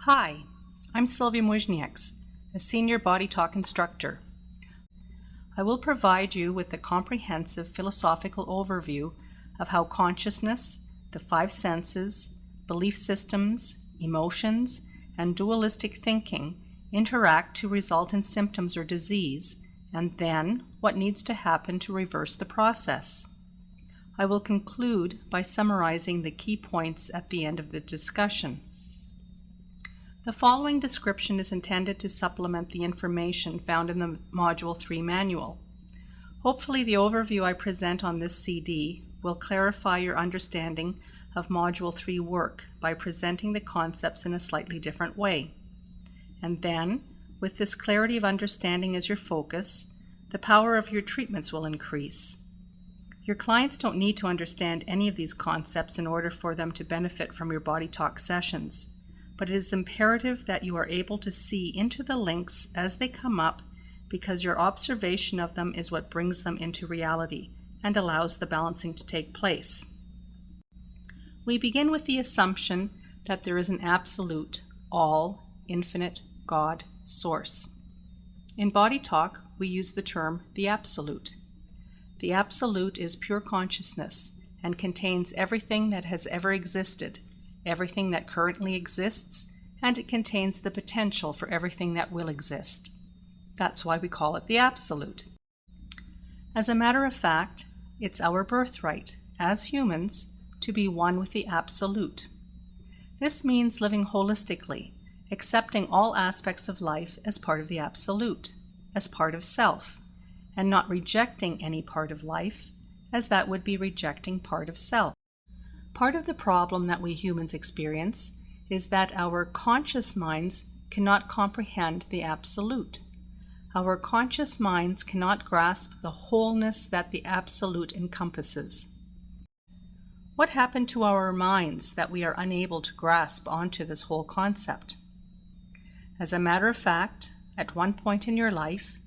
Hi, I'm Sylvia Muiznieks, a senior BodyTalk instructor. I will provide you with a comprehensive philosophical overview of how consciousness, the five senses, belief systems, emotions, and dualistic thinking interact to result in symptoms or disease, and then what needs to happen to reverse the process. I will conclude by summarizing the key points at the end of the discussion. The following description is intended to supplement the information found in the Module 3 manual. Hopefully the overview I present on this CD will clarify your understanding of Module 3 work by presenting the concepts in a slightly different way. And then, with this clarity of understanding as your focus, the power of your treatments will increase. Your clients don't need to understand any of these concepts in order for them to benefit from your BodyTalk sessions, but it is imperative that you are able to see into the links as they come up, because your observation of them is what brings them into reality and allows the balancing to take place. We begin with the assumption that there is an absolute, all, infinite God source. In BodyTalk, we use the term the absolute. The absolute is pure consciousness and contains everything that has ever existed, everything that currently exists, and it contains the potential for everything that will exist. That's why we call it the absolute. As a matter of fact, it's our birthright, as humans, to be one with the absolute. This means living holistically, accepting all aspects of life as part of the absolute, as part of self, and not rejecting any part of life, as that would be rejecting part of self. Part of the problem that we humans experience is that our conscious minds cannot comprehend the absolute. Our conscious minds cannot grasp the wholeness that the absolute encompasses. What happened to our minds that we are unable to grasp onto this whole concept? As a matter of fact, at one point in your life,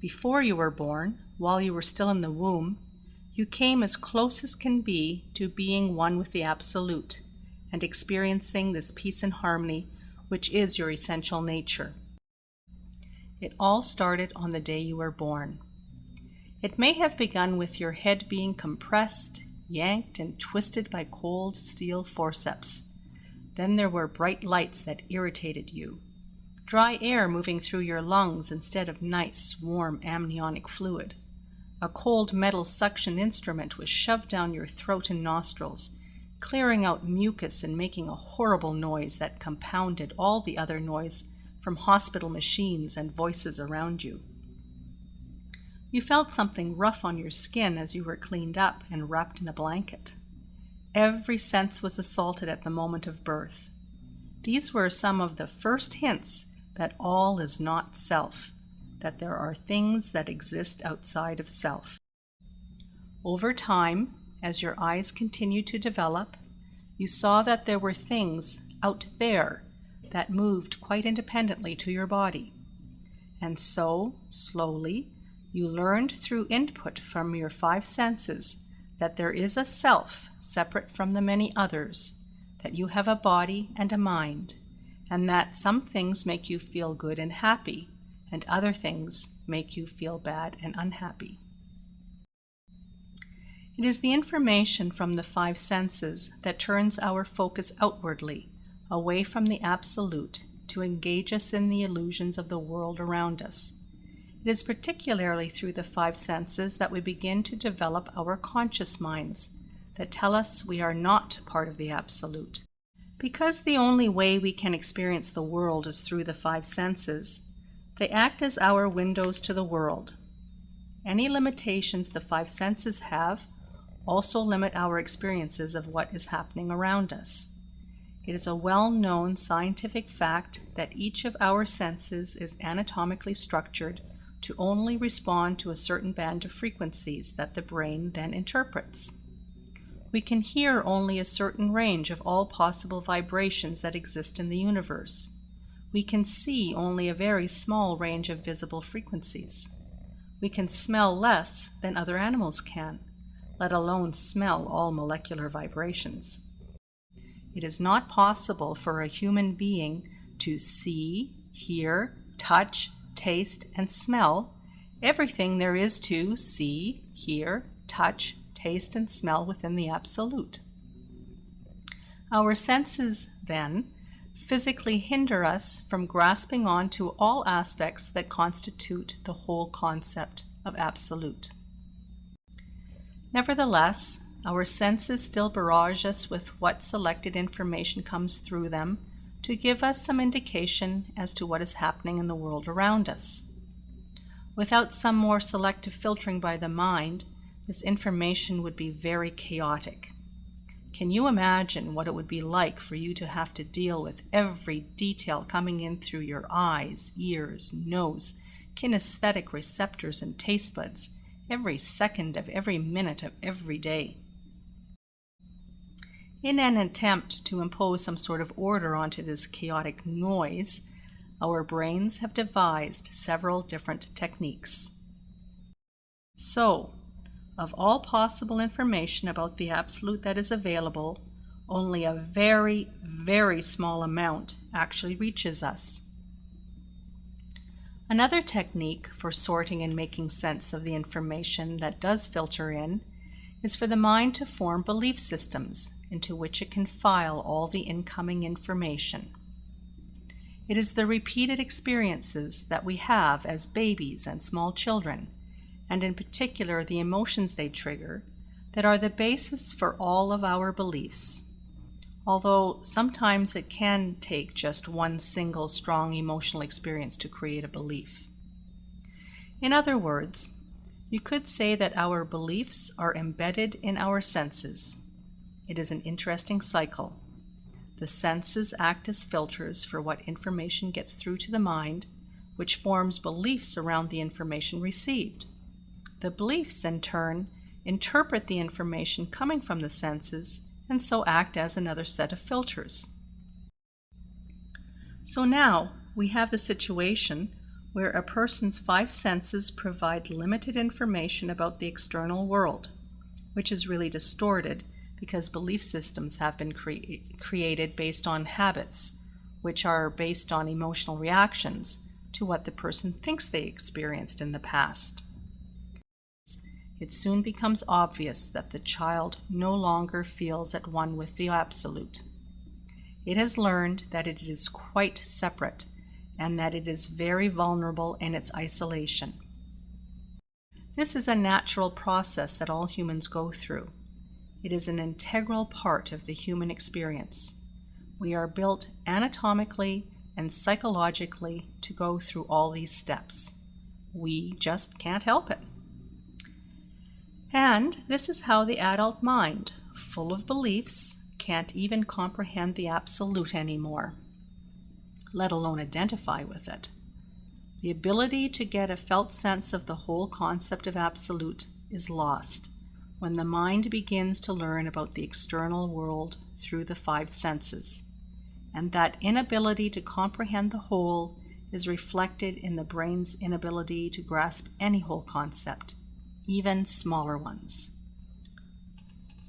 before you were born, while you were still in the womb, you came as close as can be to being one with the absolute and experiencing this peace and harmony which is your essential nature. It all started on the day you were born. It may have begun with your head being compressed, yanked, and twisted by cold steel forceps. Then there were bright lights that irritated you, dry air moving through your lungs instead of nice, warm amniotic fluid. A cold metal suction instrument was shoved down your throat and nostrils, clearing out mucus and making a horrible noise that compounded all the other noise from hospital machines and voices around you. You felt something rough on your skin as you were cleaned up and wrapped in a blanket. Every sense was assaulted at the moment of birth. These were some of the first hints that all is not self, that there are things that exist outside of self. Over time, as your eyes continued to develop, you saw that there were things out there that moved quite independently to your body. And so, slowly, you learned through input from your five senses that there is a self separate from the many others, that you have a body and a mind, and that some things make you feel good and happy, and other things make you feel bad and unhappy. It is the information from the five senses that turns our focus outwardly, away from the absolute, to engage us in the illusions of the world around us. It is particularly through the five senses that we begin to develop our conscious minds that tell us we are not part of the absolute. Because the only way we can experience the world is through the five senses, they act as our windows to the world. Any limitations the five senses have also limit our experiences of what is happening around us. It is a well-known scientific fact that each of our senses is anatomically structured to only respond to a certain band of frequencies that the brain then interprets. We can hear only a certain range of all possible vibrations that exist in the universe. We can see only a very small range of visible frequencies. We can smell less than other animals can, let alone smell all molecular vibrations. It is not possible for a human being to see, hear, touch, taste, and smell everything there is to see, hear, touch, taste, and smell within the Absolute. Our senses, then, physically hinder us from grasping on to all aspects that constitute the whole concept of Absolute. Nevertheless, our senses still barrage us with what selected information comes through them to give us some indication as to what is happening in the world around us. Without some more selective filtering by the mind, this information would be very chaotic. Can you imagine what it would be like for you to have to deal with every detail coming in through your eyes, ears, nose, kinesthetic receptors, and taste buds every second of every minute of every day? In an attempt to impose some sort of order onto this chaotic noise, our brains have devised several different techniques. So, of all possible information about the Absolute that is available, only a very, very small amount actually reaches us. Another technique for sorting and making sense of the information that does filter in is for the mind to form belief systems into which it can file all the incoming information. It is the repeated experiences that we have as babies and small children, and in particular the emotions they trigger, that are the basis for all of our beliefs. Although sometimes it can take just one single strong emotional experience to create a belief. In other words, you could say that our beliefs are embedded in our senses. It is an interesting cycle. The senses act as filters for what information gets through to the mind, which forms beliefs around the information received. The beliefs, in turn, interpret the information coming from the senses and so act as another set of filters. So now we have the situation where a person's 5 senses provide limited information about the external world, which is really distorted because belief systems have been created based on habits, which are based on emotional reactions to what the person thinks they experienced in the past. It soon becomes obvious that the child no longer feels at one with the Absolute. It has learned that it is quite separate and that it is very vulnerable in its isolation. This is a natural process that all humans go through. It is an integral part of the human experience. We are built anatomically and psychologically to go through all these steps. We just can't help it. And this is how the adult mind, full of beliefs, can't even comprehend the Absolute anymore, let alone identify with it. The ability to get a felt sense of the whole concept of Absolute is lost when the mind begins to learn about the external world through the 5 senses, and that inability to comprehend the whole is reflected in the brain's inability to grasp any whole concept, even smaller ones.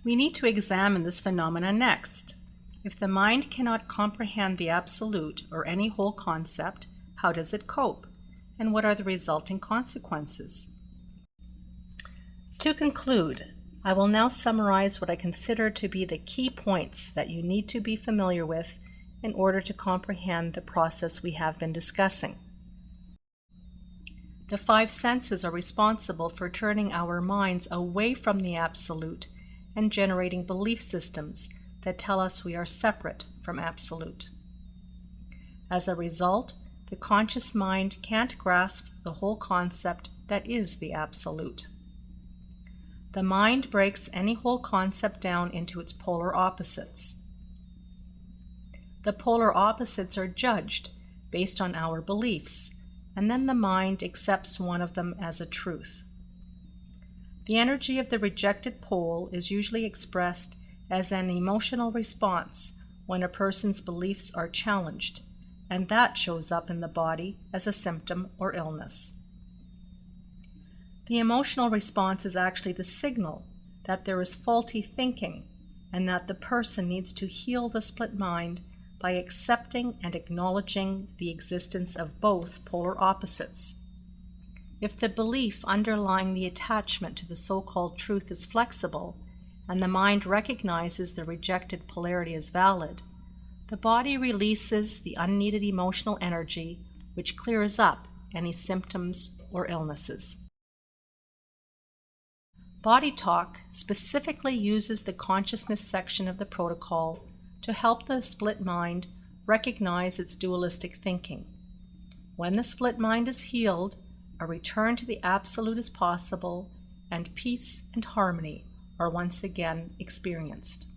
We need to examine this phenomenon next. If the mind cannot comprehend the Absolute or any whole concept, how does it cope? And what are the resulting consequences? To conclude, I will now summarize what I consider to be the key points that you need to be familiar with in order to comprehend the process we have been discussing. The 5 senses are responsible for turning our minds away from the Absolute and generating belief systems that tell us we are separate from Absolute. As a result, the conscious mind can't grasp the whole concept that is the Absolute. The mind breaks any whole concept down into its polar opposites. The polar opposites are judged based on our beliefs, and then the mind accepts one of them as a truth. The energy of the rejected pole is usually expressed as an emotional response when a person's beliefs are challenged, and that shows up in the body as a symptom or illness. The emotional response is actually the signal that there is faulty thinking and that the person needs to heal the split mind by accepting and acknowledging the existence of both polar opposites. If the belief underlying the attachment to the so-called truth is flexible, and the mind recognizes the rejected polarity as valid, the body releases the unneeded emotional energy, which clears up any symptoms or illnesses. BodyTalk specifically uses the consciousness section of the protocol to help the split mind recognize its dualistic thinking. When the split mind is healed, a return to the absolute is possible, and peace and harmony are once again experienced.